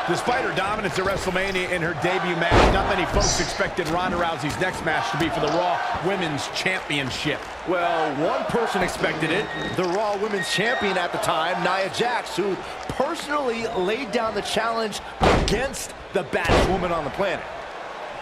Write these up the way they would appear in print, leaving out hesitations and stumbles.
Despite her dominance at WrestleMania in her debut match, not many folks expected Ronda Rousey's next match to be for the Raw Women's Championship. Well, one person expected it, the Raw Women's Champion at the time, Nia Jax, who personally laid down the challenge against the baddest woman on the planet.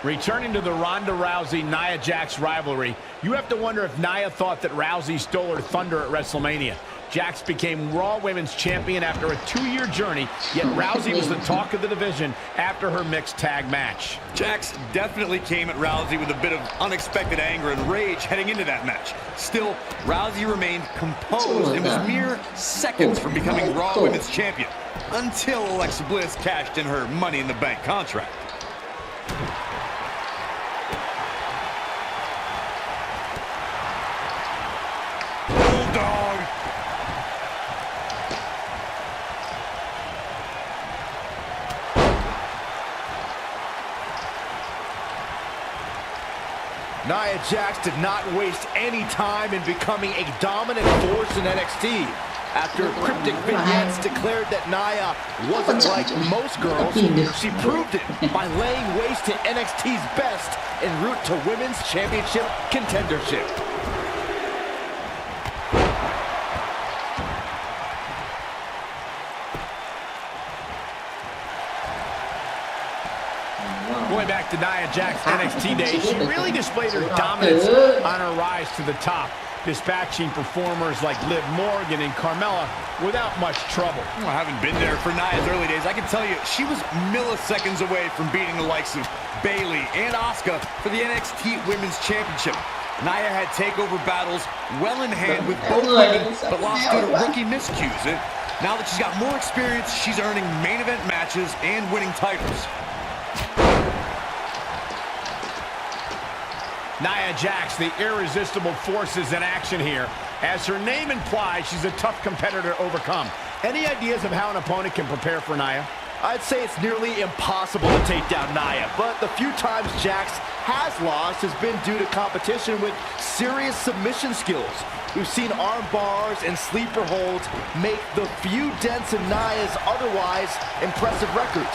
Returning to the Ronda Rousey-Nia Jax rivalry, you have to wonder if Nia thought that Rousey stole her thunder at WrestleMania. Jax became Raw Women's Champion after a 2-year journey, yet Rousey was the talk of the division after her mixed tag match. Jax definitely came at Rousey with a bit of unexpected anger and rage heading into that match. Still, Rousey remained composed and was mere seconds from becoming Raw Women's Champion until Alexa Bliss cashed in her Money in the Bank contract. Bulldog. Nia Jax did not waste any time in becoming a dominant force in NXT. After cryptic vignettes declared that Nia wasn't like most girls, she proved it by laying waste to NXT's best en route to Women's Championship contendership. Going back to Nia Jax's NXT days, she really displayed her dominance on her rise to the top, dispatching performers like Liv Morgan and Carmella without much trouble. Well, I haven't been there for Nia's early days. I can tell you, she was milliseconds away from beating the likes of Bayley and Asuka for the NXT Women's Championship. Nia had takeover battles well in hand with both women, but lost due to rookie miscues. Now that she's got more experience, she's earning main event matches and winning titles. Nia Jax, the irresistible force, is in action here. As her name implies, she's a tough competitor to overcome. Any ideas of how an opponent can prepare for Nia? I'd say it's nearly impossible to take down Nia, but the few times Jax has lost has been due to competition with serious submission skills. We've seen arm bars and sleeper holds make the few dents in Nia's otherwise impressive records.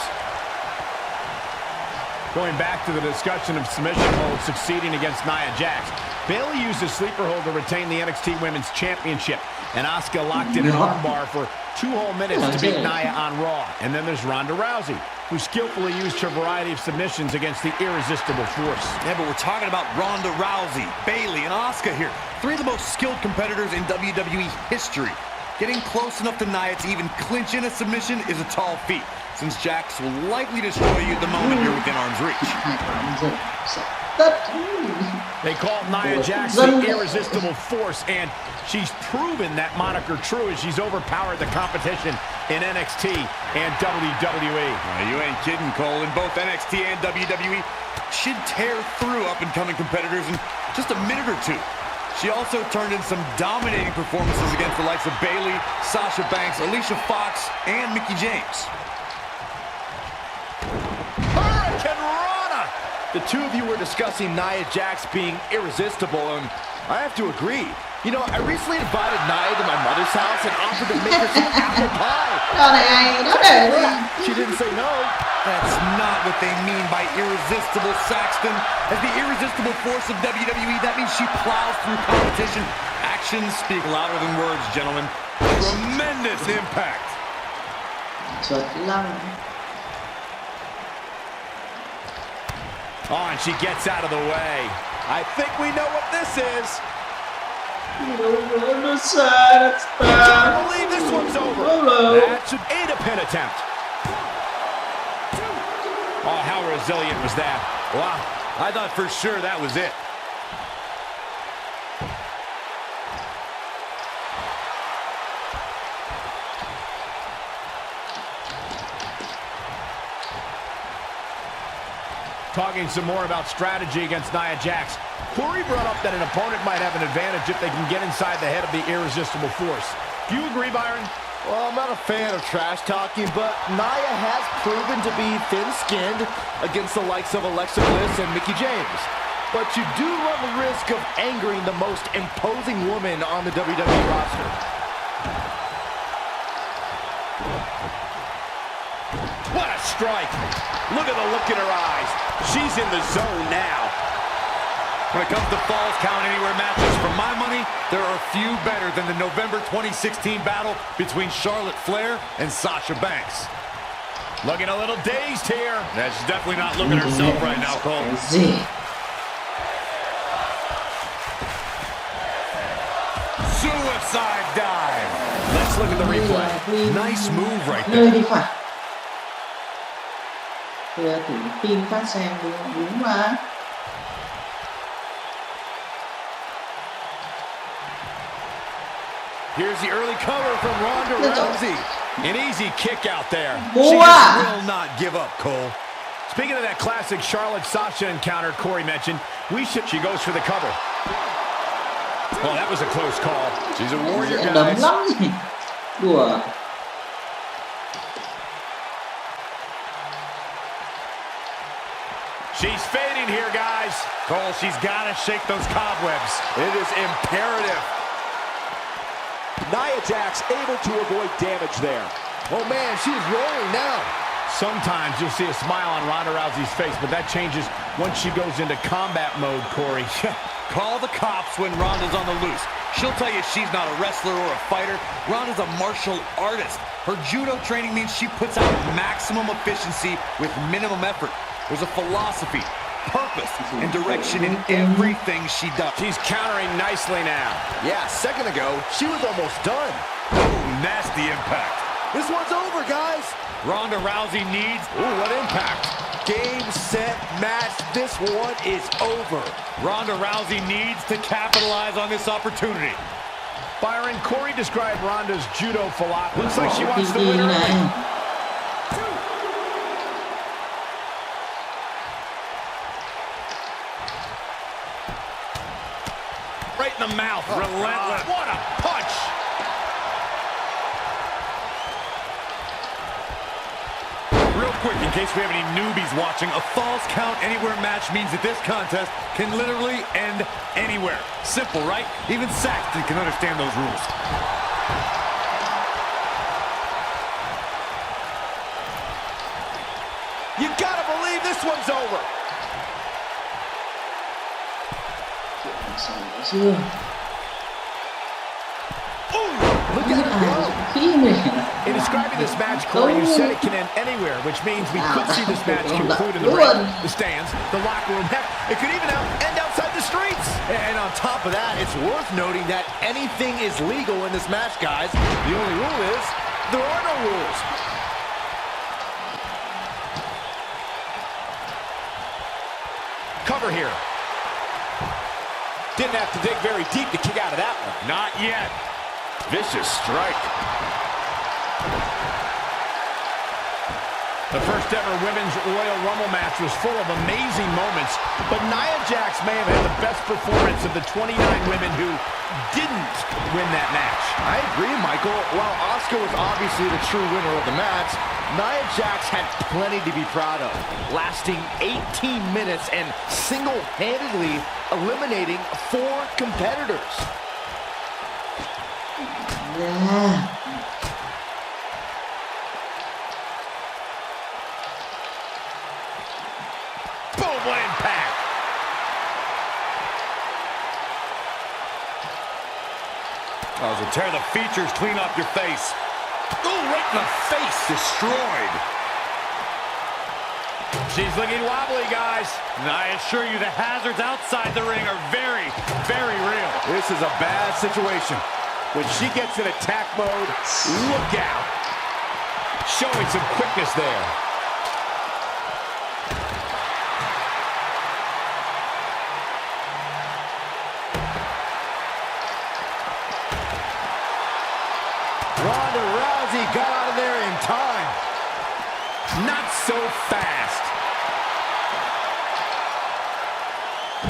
Going back to the discussion of submission holds succeeding against Nia Jax, Bayley used a sleeper hold to retain the NXT Women's Championship, and Asuka locked in an armbar for 2 whole minutes to beat Nia on Raw. And then there's Ronda Rousey, who skillfully used her variety of submissions against the irresistible force. Yeah, but we're talking about Ronda Rousey, Bayley, and Asuka here. 3 of the most skilled competitors in WWE history. Getting close enough to Nia to even clinch in a submission is a tall feat, since Jax will likely destroy you the moment you're within arm's reach. They call Nia Jax the irresistible force, and she's proven that moniker true as she's overpowered the competition in NXT and WWE. You ain't kidding, Cole. In both NXT and WWE, she'd tear through up-and-coming competitors in just a minute or 2. She also turned in some dominating performances against the likes of Bayley, Sasha Banks, Alicia Fox, and Mickie James. Hurricane Rana! The two of you were discussing Nia Jax being irresistible, and I have to agree. You know, I recently invited Nia to my mother's house and offered to make her some apple pie. She didn't say no. That's not what they mean by irresistible, Saxton. As the irresistible force of WWE, that means she plows through competition. Actions speak louder than words, gentlemen. Tremendous impact. Oh, and she gets out of the way. I think we know what this is. I can't believe this one's over. That should aid a pin attempt. Oh, how resilient was that? Wow, I thought for sure that was it. Talking some more about strategy against Nia Jax, Corey brought up that an opponent might have an advantage if they can get inside the head of the irresistible force. Do you agree, Byron? Well, I'm not a fan of trash talking, but Nia has proven to be thin-skinned against the likes of Alexa Bliss and Mickie James. But you do run the risk of angering the most imposing woman on the WWE roster. What a strike. Look at the look in her eyes. She's in the zone now. When it comes to Falls Count Anywhere matches, for my money, there are few better than the November 2016 battle between Charlotte Flair and Sasha Banks. Looking a little dazed here. Yeah, she's definitely not looking herself right now, Cole. Suicide dive. Let's look at the replay. Nice move right there. Đi phải. Vừa thử pin phát sang đúng mà. Here's the early cover from Ronda Rousey. An easy kick out there. She will not give up, Cole. Speaking of that classic Charlotte-Sasha encounter Corey mentioned, she goes for the cover. Oh, that was a close call. She's a warrior, guys. Đấm lắm gì. Đùa. She's fading here, guys. Cole, she's got to shake those cobwebs. It is imperative. Nia Jax able to avoid damage there. Oh man, she's rolling now. Sometimes you'll see a smile on Ronda Rousey's face, but that changes once she goes into combat mode, Corey. Call the cops when Ronda's on the loose. She'll tell you she's not a wrestler or a fighter. Ronda's a martial artist. Her judo training means she puts out maximum efficiency with minimum effort. There's a philosophy, purpose, and direction in everything she does. She's countering nicely now. Yeah, a second ago, she was almost done. Ooh, nasty impact. This one's over, guys. Ronda Rousey needs... Ooh, what impact. Game, set, match. This one is over. Ronda Rousey needs to capitalize on this opportunity. Byron, Corey described Ronda's judo philosophy. Looks like she wants to win her. Right in the mouth. Relentless. What a punch. Real quick, in case we have any newbies watching, a Falls Count Anywhere match means that this contest can literally end anywhere. Simple, right? Even Saxton can understand those rules. You gotta believe this one's over. Chưa. Look at it go. In describing this match, Corey, you said it can end anywhere, which means we could see this match conclude in the ring, the stands, the locker room. Heck, it could even end outside the streets. And on top of that, it's worth noting that anything is legal in this match, guys. The only rule is there are no rules. Cover here. Didn't have to dig very deep to kick out of that one. Not yet. Vicious strike. The first ever Women's Royal Rumble match was full of amazing moments, but Nia Jax may have had the best performance of the 29 women who didn't win that match. I agree, Michael. While Asuka was obviously the true winner of the match, Nia Jax had plenty to be proud of, lasting 18 minutes and single-handedly eliminating 4 competitors. Yeah. Boom, what impact. Oh, so tear the features clean off your face. Ooh, right in the face. Destroyed. She's looking wobbly, guys. And I assure you the hazards outside the ring are very, very real. This is a bad situation. When she gets in attack mode, look out. Showing some quickness there. Ronda Rousey got out of there in time. Not so fast.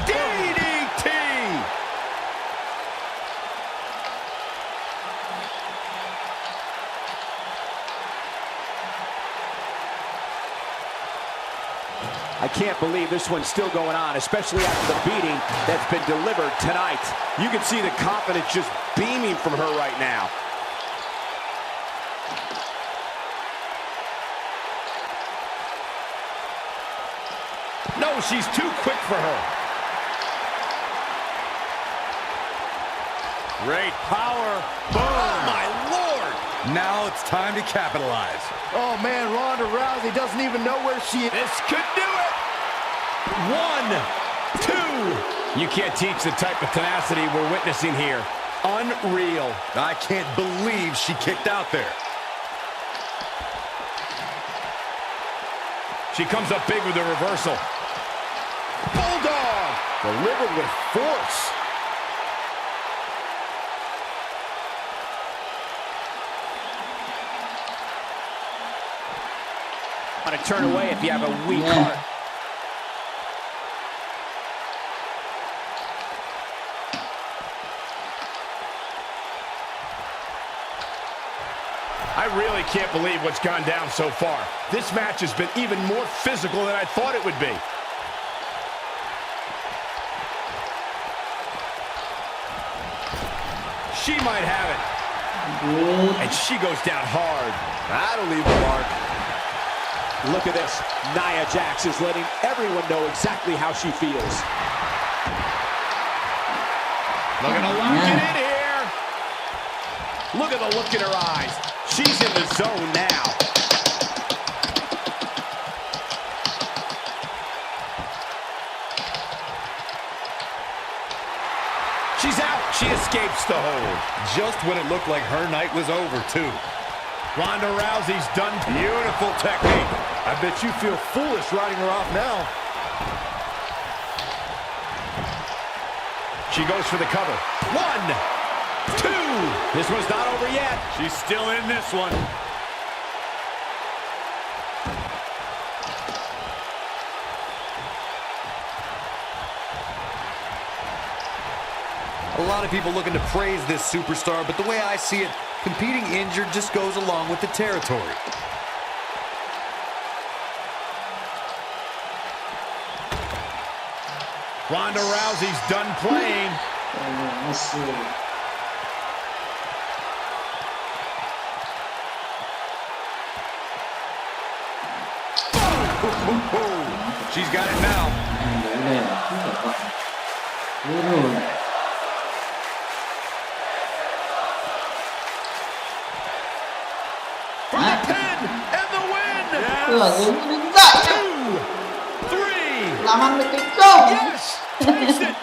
DDT! I can't believe this one's still going on, especially after the beating that's been delivered tonight. You can see the confidence just beaming from her right now. Oh, she's too quick for her. Great power. Boom. Oh, my Lord. Now it's time to capitalize. Oh, man, Ronda Rousey doesn't even know where she is. This could do it. 1, 2. You can't teach the type of tenacity we're witnessing here. Unreal. I can't believe she kicked out there. She comes up big with the reversal. Bulldog delivered with force. Want to turn away if you have a weak heart. I really can't believe what's gone down so far. This match has been even more physical than I thought it would be. She might have it. And she goes down hard. That'll leave a mark. Look at this. Nia Jax is letting everyone know exactly how she feels. Looking to lock it in here. Look at the look in her eyes. She's in the zone now. She's out. She escapes the hold. Just when it looked like her night was over, too. Ronda Rousey's done. Beautiful technique. I bet you feel foolish riding her off now. She goes for the cover. 1, 2. This one's not over yet. She's still in this one. A lot of people looking to praise this superstar, but the way I see it, competing injured just goes along with the territory. Ronda Rousey's done playing. Let's see. She's got it now. Đấy là rất là mạnh. Đúng rồi. For the pin and the win. Đứng dậy. 2, 3. Làm ăn được cái công. Yes. Takes it.